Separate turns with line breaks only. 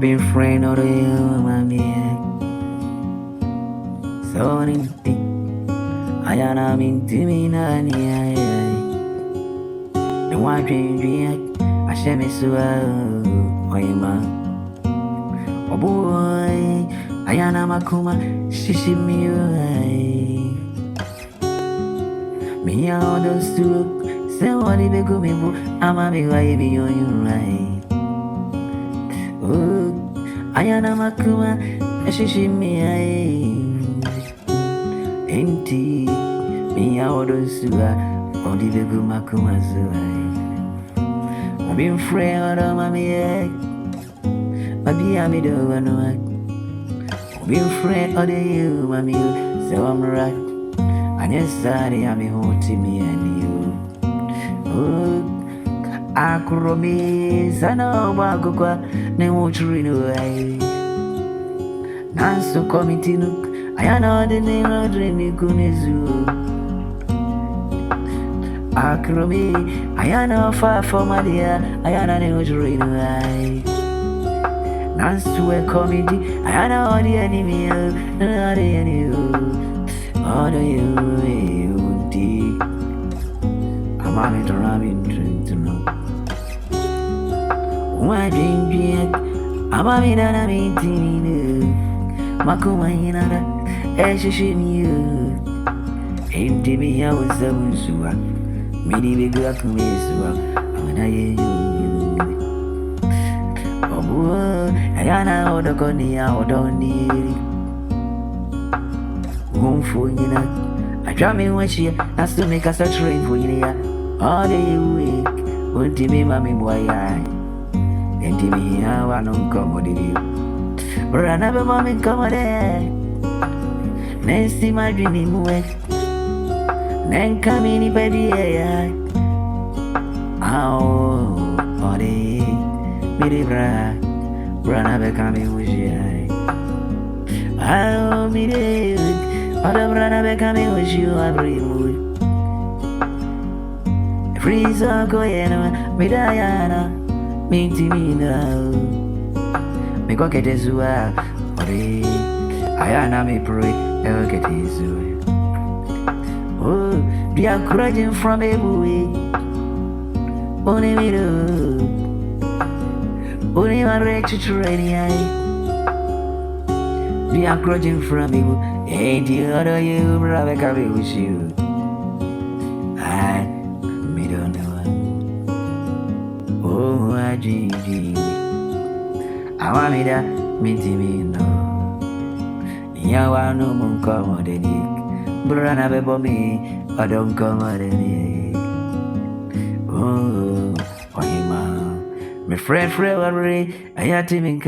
Been friend or you, mammy. So anything. I am in Timina. The one dream, I shall miss you. Oh, boy, I am a kuma, shishi me. Me, I understood. Say what if you go me, I'm a big baby on you, right? Oh, ayana makuma ashishimi enti mi awodo suwa odi begu makuma suwa I've friend or mami mabi amido wano I've friend or you mami so I'm right anya sari ami hoti mi and you oh Akuromi sana bagukwa ne uchrinu ai Nanso komitinu ayana de ne rodrini kunizu Akuromi ayana fa formalia ayana ne uchrinu ai Nanso e komiti ayana odi enemy na de enemy Odo you di Amami drami to know Why dream I'm a man, I'm eating Makuma Hinada, Ashishim you. Ain't me, I was a Musua. Many big Lakumisua, I'm an you. Oh, boy, Ayana or the Gonia or don't need Home for you. I try me when she has to make us a train for you. All day week, won't you be mammy boy? And to me, I don't come with you. But I never want me come there. Next time I dream away. Then come in, baby. Oh, body, me bra, brana becoming with you. Oh, me did. Other brana becoming with you, I bring with. Freeze on Koyana, me Diana. Minti me now. Me go get this way. Ayana me pray, ever get this way. Oh, be encouraging from a boy. Only me do. Only my rich train. Be encouraging from a boy. Ain't the other you, brother, coming with you. I me don't know. Oh, I dream. I want me that, me no. Yawa no moon come on the nick. Brana bebo me, I don't come on the nick. Oh, my friend, worry, I had to make